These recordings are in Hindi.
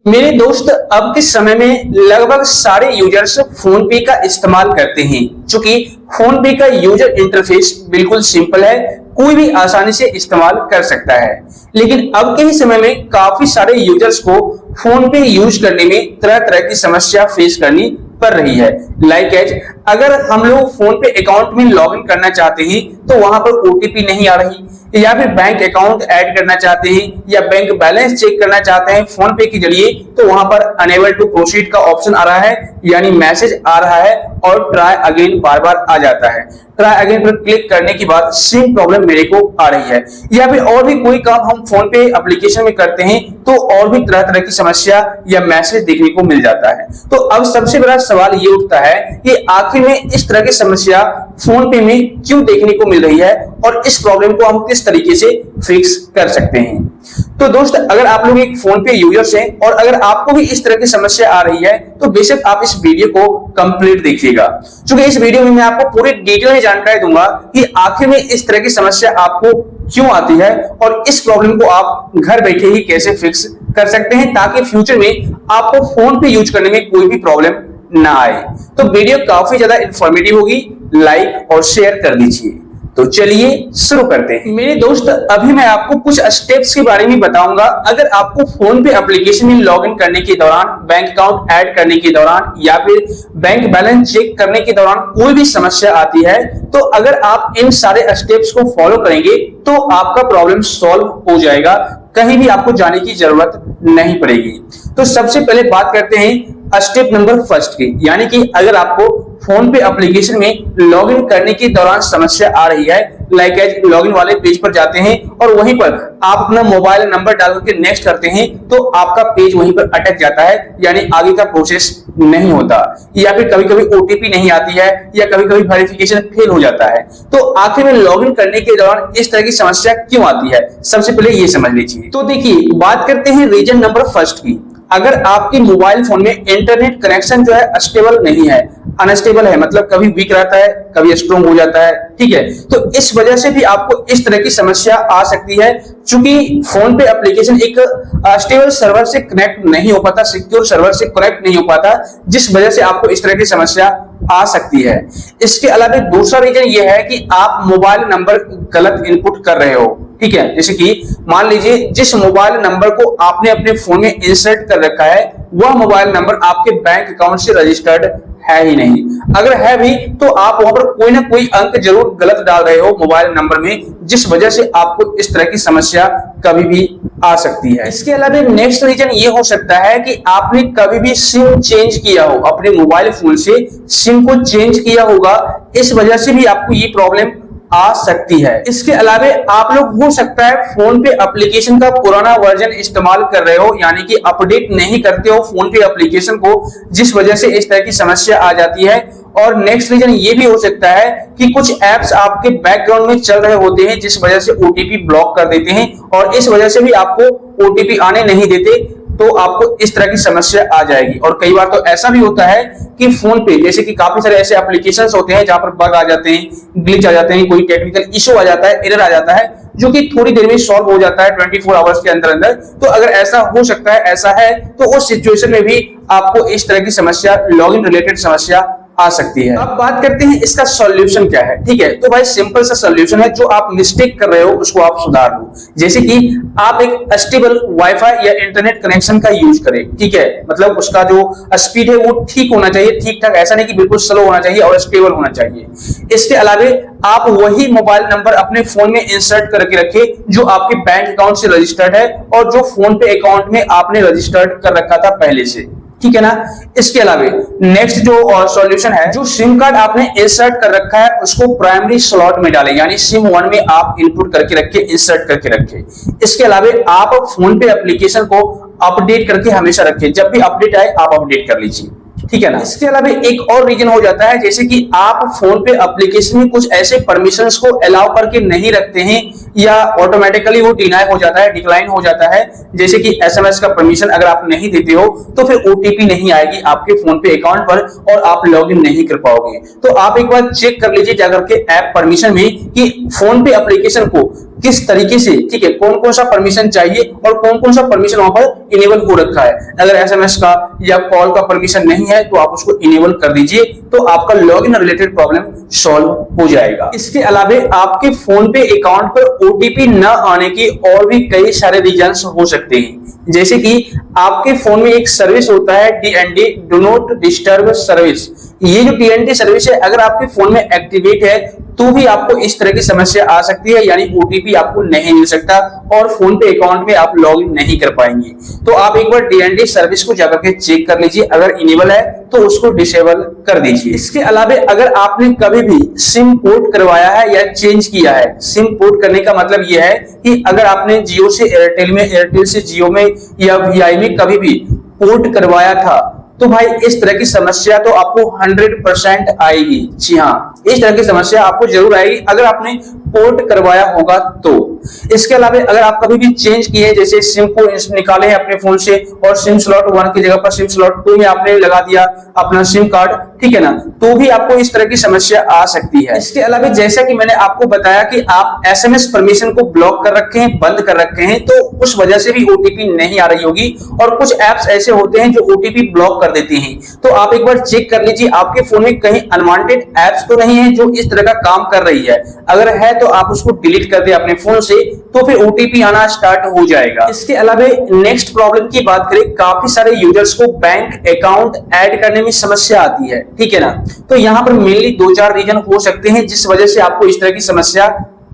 मेरे दोस्त अब के समय में लगभग सारे यूजर्स फोन पे का इस्तेमाल करते हैं। चूंकि फोन पे का यूजर इंटरफेस बिल्कुल सिंपल है, कोई भी आसानी से इस्तेमाल कर सकता है। लेकिन अब के ही समय में काफी सारे यूजर्स को फोन पे यूज करने में तरह तरह की समस्या फेस करनी पड़ रही है। लाइक एज अगर हम लोग फोन पे अकाउंट में लॉगिन करना चाहते हैं तो वहां पर ओटीपी नहीं आ रही, या फिर बैंक अकाउंट ऐड करना चाहते हैं या बैंक बैलेंस चेक करना चाहते हैं फोन पे के जरिए, तो वहां पर अनेबल टू प्रोसीड का ऑप्शन आ रहा है, यानी मैसेज आ रहा है और ट्राई अगेन बार बार आ जाता है। ट्राई अगेन पर क्लिक करने के बाद सेम प्रॉब्लम मेरे को आ रही है। या फिर और भी कोई काम हम फोन पे एप्लीकेशन में करते हैं तो और भी तरह तरह की समस्या या मैसेज देखने को मिल जाता है। तो अब सबसे बड़ा सवाल ये उठता है कि आखिर में इस तरह की समस्या फोन पे में क्यों देखने को मिल रही है और इस प्रॉब्लम को हम किस तरीके से फिक्स कर सकते हैं। तो दोस्त, अगर आप लोग एक फोन पे यूजर्स हैं और अगर आपको भी इस तरह की समस्या आ रही है तो बेशक आप इस वीडियो को कंप्लीट देखिएगा, क्योंकि इस वीडियो में मैं आपको पूरी डिटेल में जानकारी दूंगा कि आखिर में इस तरह की समस्या आपको क्यों आती है और इस प्रॉब्लम को आप घर बैठे ही कैसे फिक्स कर सकते हैं, ताकि फ्यूचर में आपको फोन पे यूज करने में कोई भी प्रॉब्लम ना आए। तो वीडियो काफी ज्यादा इंफॉर्मेटिव होगी, लाइक और शेयर कर दीजिए। तो चलिए शुरू करते हैं। मेरे दोस्त, अभी मैं आपको कुछ स्टेप्स के बारे में बताऊंगा। अगर आपको फोन पे एप्लीकेशन में लॉगिन करने के दौरान, बैंक अकाउंट ऐड करने के दौरान या फिर बैंक बैलेंस चेक करने के दौरान कोई भी समस्या आती है, तो अगर आप इन सारे स्टेप्स को फॉलो करेंगे तो आपका प्रॉब्लम सॉल्व हो जाएगा, कहीं भी आपको जाने की जरूरत नहीं पड़ेगी। तो सबसे पहले बात करते हैं स्टेप नंबर फर्स्ट की, यानी कि अगर आपको फोन पे एप्लीकेशन में लॉगिन करने के दौरान समस्या आ रही है, लाइक एज लॉगिन वाले पेज पर जाते हैं और वहीं पर आप अपना मोबाइल नंबर डाल करके नेक्स्ट करते हैं तो आपका पेज वहीं पर अटक जाता है, यानी आगे का प्रोसेस नहीं होता, या फिर कभी कभी ओटीपी नहीं आती है या कभी कभी वेरिफिकेशन फेल हो जाता है। तो आखिर में लॉगिन करने के दौरान इस तरह की समस्या क्यों आती है, सबसे पहले ये समझ लीजिए। तो देखिए, बात करते हैं रीजन नंबर फर्स्ट की। अगर आपके मोबाइल फोन में इंटरनेट कनेक्शन जो है स्टेबल नहीं है, अनस्टेबल है, मतलब कभी वीक रहता है, कभी स्ट्रॉन्ग हो जाता है, ठीक है, तो इस वजह से भी आपको इस तरह की समस्या आ सकती है। चूंकि फोन पे एप्लीकेशन एक स्टेबल सर्वर से कनेक्ट नहीं हो पाता, सिक्योर सर्वर से कनेक्ट नहीं हो पाता, जिस वजह से आपको इस तरह की समस्या आ सकती है। इसके अलावा दूसरा रीजन यह है कि आप मोबाइल नंबर गलत इनपुट कर रहे हो, ठीक है। जैसे कि मान लीजिए जिस मोबाइल नंबर को आपने अपने फोन में इंसर्ट कर रखा है वह मोबाइल नंबर आपके बैंक अकाउंट से रजिस्टर्ड है ही नहीं। अगर है भी तो आप वहां पर कोई ना कोई अंक जरूर गलत डाल रहे हो मोबाइल नंबर में, जिस वजह से आपको इस तरह की समस्या कभी भी आ सकती है। इसके अलावा नेक्स्ट रीजन ये हो सकता है कि आपने कभी भी सिम चेंज किया हो, अपने मोबाइल फोन से सिम को चेंज किया होगा, इस वजह से भी आपको ये प्रॉब्लम आ सकती है। इसके अलावा आप लोग हो सकता है फोन पे एप्लीकेशन का पुराना वर्जन इस्तेमाल कर रहे हो, यानी कि अपडेट नहीं करते हो फोन पे एप्लीकेशन को, जिस वजह से इस तरह की समस्या आ जाती है। और नेक्स्ट रीजन ये भी हो सकता है कि कुछ एप्स आपके बैकग्राउंड में चल रहे होते हैं, जिस वजह से ओटीपी ब्लॉक कर देते हैं और इस वजह से भी आपको ओटीपी आने नहीं देते, तो आपको इस तरह की समस्या आ जाएगी। और कई बार तो ऐसा भी होता है कि फोन पे, जैसे कि काफी सारे ऐसे एप्लीकेशंस होते हैं जहां पर बग आ जाते हैं, ग्लिच आ जाते हैं, कोई टेक्निकल इशू आ जाता है, एरर आ जाता है, जो कि थोड़ी देर में सॉल्व हो जाता है 24 आवर्स के अंदर अंदर। तो अगर ऐसा हो सकता है, ऐसा है, तो उस सिचुएशन में भी आपको इस तरह की समस्या, लॉगिन रिलेटेड समस्या आ सकती है। अब बात करते हैं इसका सॉल्यूशन क्या है, ठीक है। तो भाई सिंपल सा सॉल्यूशन है, जो आप मिस्टेक कर रहे हो उसको आप सुधार लो। जैसे कि आप एक स्टेबल वाईफाई या इंटरनेट कनेक्शन का यूज करें, ठीक है, मतलब उसका जो स्पीड है वो ठीक होना चाहिए, ठीक ठाक, ऐसा नहीं कि बिल्कुल स्लो होना चाहिए और स्टेबल होना चाहिए। इसके अलावा आप वही मोबाइल नंबर अपने फोन में इंसर्ट करके रखें जो आपके बैंक अकाउंट से रजिस्टर्ड है और जो फोन पे अकाउंट में आपने रजिस्टर्ड कर रखा था पहले से, ठीक है ना। इसके अलावा नेक्स्ट जो सॉल्यूशन है, जो सिम कार्ड आपने इंसर्ट कर रखा है उसको प्राइमरी स्लॉट में डालें, यानी सिम 1 में आप इनपुट करके रखें, इंसर्ट करके रखें। इसके अलावा आप फोन पे एप्लीकेशन को अपडेट करके हमेशा रखें, जब भी अपडेट आए आप अपडेट कर लीजिए, ठीक है ना। इसके अलावा एक और रीजन हो जाता है, जैसे कि आप फोन पे एप्लीकेशन में कुछ ऐसे परमिशंस को अलाउ करके नहीं रखते हैं या ऑटोमेटिकली वो डिनाई हो जाता है, डिक्लाइन हो जाता है। जैसे कि एसएमएस का परमिशन अगर आप नहीं देते हो तो फिर ओटीपी नहीं आएगी आपके फोन पे अकाउंट पर और आप लॉगिन नहीं कर पाओगे। तो आप एक बार चेक कर लीजिए जाकर के ऐप परमिशन में कि फोन पे एप्लीकेशन को किस तरीके से, ठीक है, कौन कौन सा परमिशन चाहिए और कौन कौन सा परमिशन वहां पर इनेबल हो रखा है। अगर एसएमएस का या कॉल का परमिशन नहीं है तो आप उसको इनेबल कर दीजिए, तो आपका लॉगिन रिलेटेड प्रॉब्लम सॉल्व हो जाएगा। इसके अलावा आपके फोन पे अकाउंट पर ओटीपी न आने की और भी कई सारे रीजंस हो सकते हैं, जैसे कि आपके फोन में एक सर्विस होता है DND, do not disturb service. ये जो डीएनडी सर्विस है अगर आपके फोन में एक्टिवेट है तो भी आपको इस तरह की समस्या आ सकती है, यानी ओटीपी आपको नहीं मिल सकता और फोन पे अकाउंट में आप लॉग इन नहीं कर पाएंगे। तो आप एक बार डीएनडी सर्विस को जाकर के चेक कर लीजिए, अगर इनेबल है तो उसको डिसेबल कर दीजिए। इसके अलावा अगर आपने कभी भी सिम पोर्ट करवाया है या चेंज किया है, सिम पोर्ट करने का मतलब यह है कि अगर आपने जियो से एयरटेल में, एयरटेल से जियो में या वीआई में कभी भी पोर्ट करवाया था तो भाई इस तरह की समस्या तो आपको 100% आएगी। जी हाँ, इस तरह की समस्या आपको जरूर आएगी अगर आपने पोर्ट करवाया होगा तो। इसके अलावा अगर आप कभी भी चेंज किए, जैसे सिम को निकाले हैं अपने फोन से और सिम स्लॉट 1 की जगह पर सिम स्लॉट 2 में आपने लगा दिया अपना सिम कार्ड, ठीक है ना, तो भी आपको इस तरह की समस्या आ सकती है। इसके अलावा जैसा कि मैंने आपको बताया कि आप एसएमएस परमिशन को ब्लॉक कर रखे हैं, बंद कर रखे हैं, तो उस वजह से भी ओटीपी नहीं आ रही होगी। और कुछ ऐप्स ऐसे होते हैं जो ओटीपी ब्लॉक कर देती हैं, तो आप एक बार चेक कर लीजिए आपके फोन में कहीं अनवांटेड ऐप्स तो नहीं है जो इस तरह का काम कर रही है। अगर है तो आप उसको डिलीट कर दे अपने फोन से, तो फिर ओटीपी आना स्टार्ट हो जाएगा। इसके अलावा नेक्स्ट प्रॉब्लम की बात करें, काफी सारे यूजर्स को बैंक अकाउंट ऐड करने में समस्या आती है, ठीक है ना। तो यहाँ पर मेनली 2-4 रीजन हो सकते हैं जिस वजह से आपको इस तरह की समस्या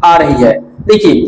आ रही है। देखिए,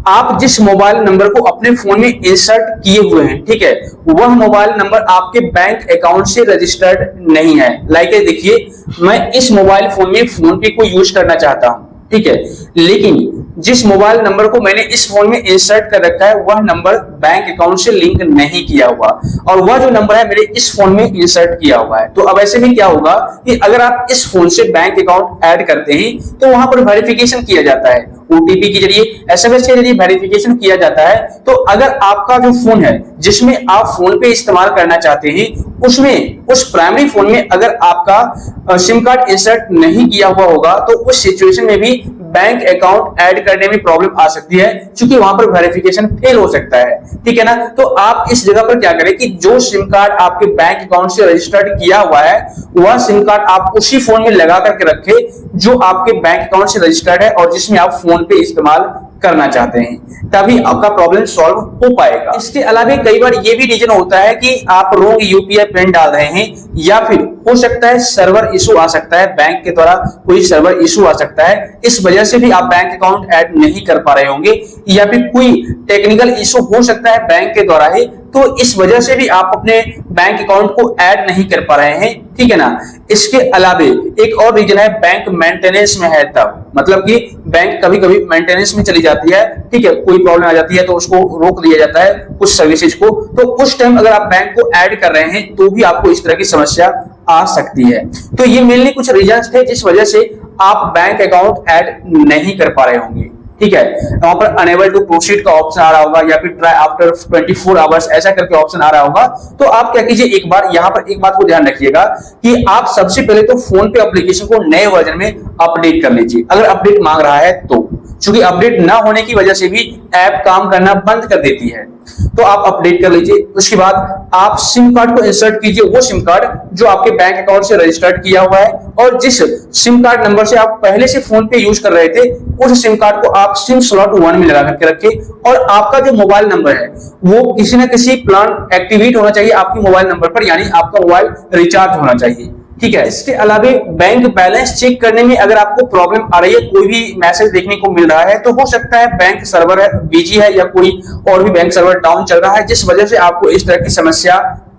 आप जिस मोबाइल नंबर को अपने फोन में इंसर्ट किए हुए हैं, ठीक है, वह मोबाइल नंबर आपके बैंक अकाउंट से रजिस्टर्ड नहीं है। लाइक देखिए, मैं इस मोबाइल फोन में फोन पे को यूज करना चाहता हूं, ठीक है, लेकिन जिस मोबाइल नंबर को मैंने इस फोन में इंसर्ट कर रखा है वह नंबर बैंक अकाउंट से लिंक नहीं किया हुआ, और वह जो नंबर है मेरे इस फोन में इंसर्ट किया हुआ है। तो अब ऐसे में क्या होगा कि अगर आप इस फोन से बैंक अकाउंट ऐड करते हैं तो वहां पर वेरिफिकेशन किया जाता है, ओटीपी के जरिए, एसएमएस के जरिए वेरिफिकेशन किया जाता है। तो अगर आपका जो फोन है जिसमें आप फोन पे इस्तेमाल करना चाहते हैं उसमें, उस प्राइमरी फोन में अगर आपका सिम कार्ड इंसर्ट नहीं किया हुआ होगा तो उस सिचुएशन में भी बैंक अकाउंट ऐड करने में प्रॉब्लम आ सकती है, क्योंकि वहां पर वेरिफिकेशन फेल हो सकता है, ठीक है ना। तो आप इस जगह पर क्या करें कि जो सिम कार्ड आपके बैंक अकाउंट से रजिस्टर्ड किया हुआ है वह सिम कार्ड आप उसी फोन में लगा करके रखें जो आपके बैंक अकाउंट से रजिस्टर्ड है और जिसमें आप फोन पे इस्तेमाल करना चाहते हैं, तभी आपका प्रॉब्लम सॉल्व हो पाएगा। इसके अलावा कई बार ये भी रीजन होता है कि आप रॉन्ग यूपीआई पिन डाल रहे हैं, या फिर हो सकता है सर्वर इशू आ सकता है, बैंक के द्वारा कोई सर्वर इशू आ सकता है, इस वजह से भी आप बैंक अकाउंट ऐड नहीं कर पा रहे होंगे, या फिर कोई टेक्निकल इशू हो सकता है बैंक के द्वारा ही, तो इस वजह से भी आप अपने बैंक अकाउंट को ऐड नहीं कर पा रहे हैं, ठीक है ना। इसके अलावा एक और रीजन है बैंक मेंटेनेंस में है, तब मतलब कि बैंक कभी कभी मेंटेनेंस में चली जाती है, ठीक है, कोई प्रॉब्लम आ जाती है तो उसको रोक दिया जाता है कुछ सर्विसेज को, तो उस टाइम अगर आप बैंक को ऐड कर रहे हैं तो भी आपको इस तरह की समस्या आ सकती है। तो ये मेनली कुछ रीजंस थे जिस वजह से आप बैंक अकाउंट ऐड नहीं कर पा रहे होंगे, ठीक है। वहां पर अनेबल टू प्रोसीड का ऑप्शन आ रहा होगा, या फिर ट्राई आफ्टर 24 आवर्स ऐसा करके ऑप्शन आ रहा होगा। तो आप क्या कीजिए, एक बार यहां पर एक बात को ध्यान रखिएगा कि आप सबसे पहले तो फोन पे एप्लीकेशन को नए वर्जन में अपडेट कर लीजिए, अगर अपडेट मांग रहा है तो, क्योंकि अपडेट ना होने की वजह से भी ऐप काम करना बंद कर देती है। तो आप अपडेट कर लीजिए। उसके बाद आप सिम कार्ड को इंसर्ट कीजिए, वो सिम कार्ड जो आपके बैंक अकाउंट से रजिस्टर्ड किया हुआ है, और जिस सिम कार्ड नंबर से आप पहले से फोन पे यूज कर रहे थे उस सिम कार्ड को आप सिम स्लॉट 1 में लगा करके रखें, और आपका जो मोबाइल नंबर है वो किसी ना किसी प्लान एक्टिवेट होना चाहिए आपके मोबाइल नंबर पर, यानी आपका मोबाइल रिचार्ज होना चाहिए, ठीक है। इसके अलावा बैंक बैलेंस चेक करने में अगर आपको प्रॉब्लम आ रही है, कोई भी मैसेज देखने को मिल रहा है, तो हो सकता है बैंक सर्वर बिजी है या कोई और भी बैंक सर्वर डाउन चल रहा है, जिस वजह से आपको इस तरह की समस्या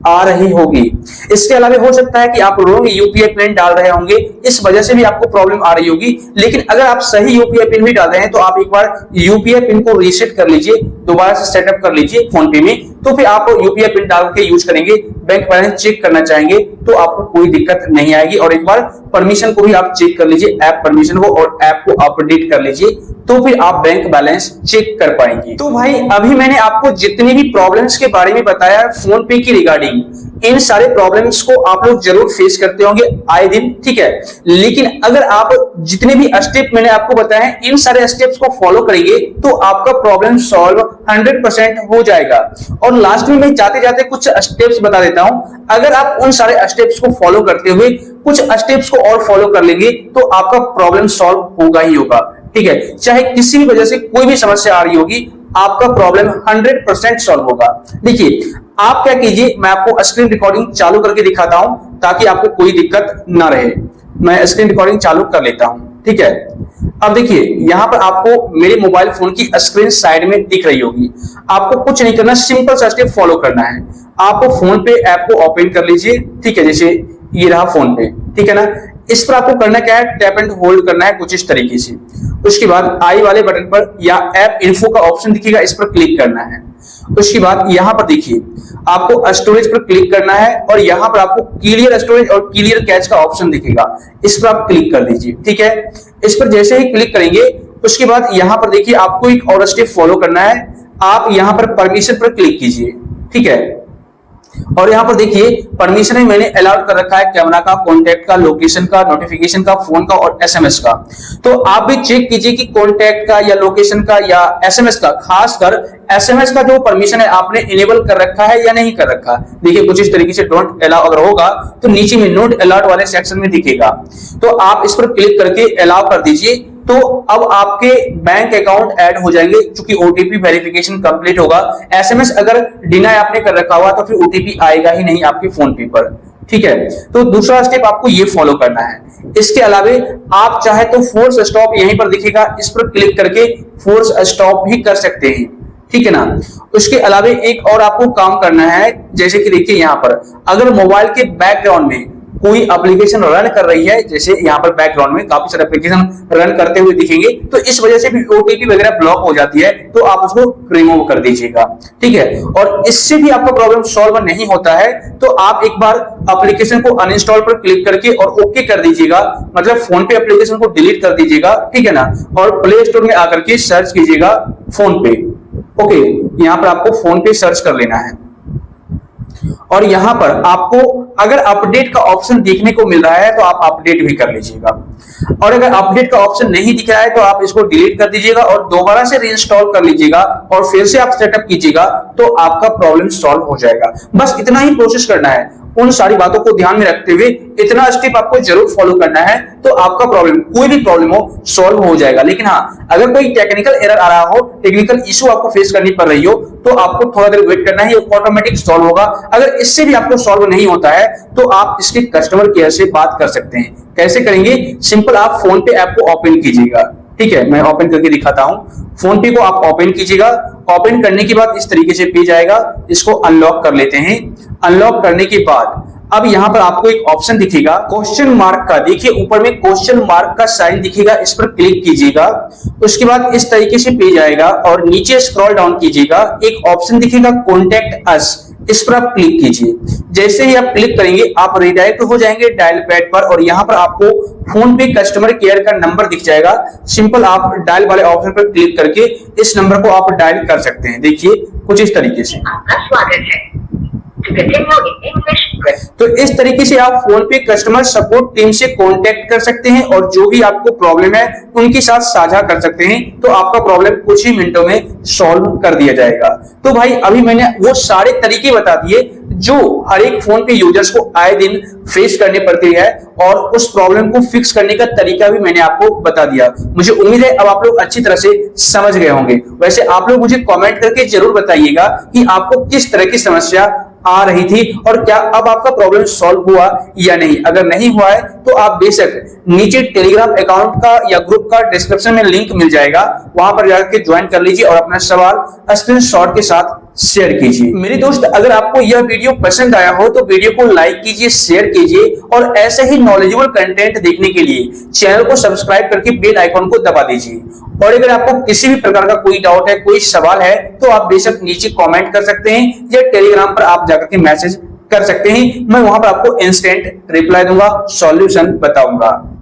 आ रही होगी। इसके अलावा हो सकता है कि आप रॉन्ग यूपीआई पिन डाल रहे होंगे, इस वजह से भी आपको प्रॉब्लम आ रही होगी। लेकिन अगर आप सही यूपीआई पिन भी डाल रहे हैं तो आप एक बार यूपीआई पिन को रीसेट कर लीजिए, दोबारा से सेटअप कर लीजिए फोन पे में, तो फिर आप यूपीआई पिन डाल के यूज करेंगे, बैंक बैलेंस चेक करना चाहेंगे तो आपको कोई दिक्कत नहीं आएगी। और एक बार परमिशन को भी आप चेक कर लीजिए, ऐप परमिशन को, और ऐप को अपडेट कर लीजिए, तो फिर आप बैंक बैलेंस चेक कर पाएंगे। तो भाई अभी मैंने आपको जितनी भी प्रॉब्लम्स के बारे में बताया है फोन पे की रिगार्डिंग, इन सारे प्रॉब्लम्स को आप लोग जरूर फेस करते होंगे आए दिन, ठीक है। लेकिन अगर आप जितने भी स्टेप मैंने आपको बताए हैं इन सारे स्टेप्स को फॉलो करेंगे तो आपका प्रॉब्लम सॉल्व 100% हो जाएगा। और लास्ट में मैं जाते जाते कुछ स्टेप्स बता देता हूं, अगर आप उन सारे स्टेप्स को फॉलो करते हुए कुछ स्टेप्स को और फॉलो कर लेंगे तो आपका प्रॉब्लम सॉल्व होगा ही होगा, ठीक है। चाहे किसी भी वजह से कोई भी समस्या आ रही होगी, आपका प्रॉब्लम 100% सॉल्व होगा। देखिए आप क्या कीजिए, मैं आपको स्क्रीन रिकॉर्डिंग चालू करके दिखाता हूं ताकि आपको कोई दिक्कत ना रहे। मैं स्क्रीन रिकॉर्डिंग चालू कर लेता हूं, ठीक है। अब देखिए यहां पर आपको मेरे मोबाइल फोन की स्क्रीन साइड में दिख रही होगी। आपको कुछ नहीं करना, सिंपल सा स्टेप फॉलो करना है। आप फोन पे ऐप को ओपन कर लीजिए, ठीक है, जैसे ये रहा फोन पे, ठीक है ना। इस पर आपको करना क्या है, टैप एंड होल्ड करना है कुछ इस तरीके से। उसके बाद आई वाले बटन पर या ऐप इन्फो का ऑप्शन दिखेगा, इस पर क्लिक करना है। उसके बाद यहां पर देखिए आपको स्टोरेज पर क्लिक करना है और यहां पर आपको क्लियर स्टोरेज और क्लियर कैश का ऑप्शन दिखेगा, इस पर आप क्लिक कर दीजिए, ठीक है। इस पर जैसे ही क्लिक करेंगे उसके बाद यहां पर देखिए आपको एक और स्टेप फॉलो करना है। आप यहां पर परमिशन पर क्लिक कीजिए, ठीक है। और यहां पर देखिए परमिशन है मैंने अलाउड कर रखा है कैमरा का, कॉन्टैक्ट का, लोकेशन का, नोटिफिकेशन का, फोन का और एसएमएस का। तो आप भी चेक कीजिए कि कॉन्टैक्ट का या लोकेशन का या एसएमएस का, खासकर एसएमएस का जो परमिशन है आपने इनेबल कर रखा है या नहीं कर रखा। देखिए कुछ इस तरीके से डोंट अलाउ अगर होगा तो नीचे में नोट अलाउड वाले सेक्शन में दिखेगा, तो आप इस पर क्लिक करके अलाउ कर दीजिए। तो अब आपके बैंक अकाउंट ऐड हो जाएंगे, क्योंकि ओटीपी वेरिफिकेशन कंप्लीट होगा। एसएमएस अगर डिनाई आपने कर रखा हुआ तो फिर ओटीपी आएगा ही नहीं आपके फोन पे पर, ठीक है। तो दूसरा स्टेप आपको ये फॉलो करना है। इसके अलावे आप चाहे तो फोर्स स्टॉप यहीं पर दिखेगा, इस पर क्लिक करके फोर्स स्टॉप भी कर सकते हैं, ठीक है ना। उसके अलावे एक और आपको काम करना है, जैसे कि देखिए यहाँ पर अगर मोबाइल के बैकग्राउंड में कोई एप्लीकेशन रन कर रही है, जैसे यहाँ पर बैकग्राउंड में काफी सारे एप्लीकेशन रन करते हुए दिखेंगे, तो इस वजह से भी ओटीपी वगैरह ब्लॉक हो जाती है, तो आप उसको रिमूव कर दीजिएगा, ठीक है। और इससे भी आपका प्रॉब्लम सॉल्व नहीं होता है तो आप एक बार एप्लीकेशन को अनइंस्टॉल पर क्लिक करके और ओके कर दीजिएगा, मतलब फोन पे एप्लीकेशन को डिलीट कर दीजिएगा, ठीक है ना। और प्ले स्टोर में आकर के सर्च कीजिएगा फोन पे, ओके। यहाँ पर आपको फोन पे सर्च कर लेना है और यहां पर आपको अगर अपडेट का ऑप्शन देखने को मिल रहा है तो आप अपडेट भी कर लीजिएगा, और अगर अपडेट का ऑप्शन नहीं दिख रहा है तो आप इसको डिलीट कर दीजिएगा और दोबारा से रीइंस्टॉल कर लीजिएगा और फिर से आप सेटअप कीजिएगा, तो आपका प्रॉब्लम सॉल्व हो जाएगा। बस इतना ही प्रोसेस करना है। उन सारी बातों को ध्यान में रखते हुए इतना स्टेप आपको जरूर फॉलो करना है, तो आपका प्रॉब्लम कोई भी प्रॉब्लम हो सॉल्व हो जाएगा। लेकिन हाँ, अगर कोई टेक्निकल एरर आ रहा हो, टेक्निकल इशू आपको फेस करनी पड़ रही हो, तो आपको थोड़ा देर वेट करना है, ऑटोमेटिक सॉल्व होगा। अगर इससे भी आपको सॉल्व नहीं होता है तो आप इसके कस्टमर केयर से बात कर सकते हैं। कैसे करेंगे? सिंपल, आप फोन पे ऐप को ओपन कीजिएगा, ठीक है। मैं ओपन करके दिखाता हूं। फोन पे को आप ओपन कीजिएगा। ओपन करने के बाद इस तरीके से पेज आएगा, इसको अनलॉक कर लेते हैं। अनलॉक करने के बाद अब यहां पर आपको एक ऑप्शन दिखेगा क्वेश्चन मार्क का, देखिए ऊपर में क्वेश्चन मार्क का साइन दिखेगा, इस पर क्लिक कीजिएगा। उसके बाद इस तरीके से पेज आएगा और नीचे स्क्रॉल डाउन कीजिएगा, एक ऑप्शन दिखेगा कॉन्टैक्ट अस, इस पर आप क्लिक कीजिए। जैसे ही आप क्लिक करेंगे आप रिडायरेक्ट हो जाएंगे डायल पैड पर और यहां पर आपको फोन पे कस्टमर केयर का नंबर दिख जाएगा। सिंपल आप डायल वाले ऑप्शन पर क्लिक करके इस नंबर को आप डायल कर सकते हैं। देखिए कुछ इस तरीके से। आपका स्वागत है। तो इस तरीके से आप फोन पे कस्टमर सपोर्ट टीम से कांटेक्ट कर सकते हैं और जो भी आपको प्रॉब्लम है उनके साथ साझा कर सकते हैं, तो आपका प्रॉब्लम कुछ ही मिनटों में सॉल्व कर दिया जाएगा। तो भाई अभी मैंने वो सारे तरीके बता दिए जो हर एक फोन पे यूजर्स को आए दिन फेस करने पड़ती है, और उस प्रॉब्लम को फिक्स करने का तरीका भी मैंने आपको बता दिया। मुझे उम्मीद है अब आप लोग अच्छी तरह से समझ गए होंगे। वैसे आप लोग मुझे कमेंट करके जरूर बताइएगा कि आपको किस तरह की समस्या आ रही थी और क्या अब आपका प्रॉब्लम सॉल्व हुआ या नहीं। अगर नहीं हुआ है तो आप बेशक नीचे टेलीग्राम अकाउंट का या ग्रुप का डिस्क्रिप्शन में लिंक मिल जाएगा, वहां पर जाकर ज्वाइन कर लीजिए और अपना सवाल स्क्रीनशॉट के साथ शेयर कीजिए। मेरे दोस्त, अगर आपको यह वीडियो पसंद आया हो तो वीडियो को लाइक कीजिए, शेयर कीजिए और ऐसे ही नॉलेजेबल कंटेंट देखने के लिए चैनल को सब्सक्राइब करके बेल आइकन को दबा दीजिए। और अगर आपको किसी भी प्रकार का कोई डाउट है, कोई सवाल है, तो आप बेशक नीचे कमेंट कर सकते हैं या टेलीग्राम पर आप जाकर के मैसेज कर सकते हैं। मैं वहां पर आपको इंस्टेंट रिप्लाई दूंगा, सॉल्यूशन बताऊंगा।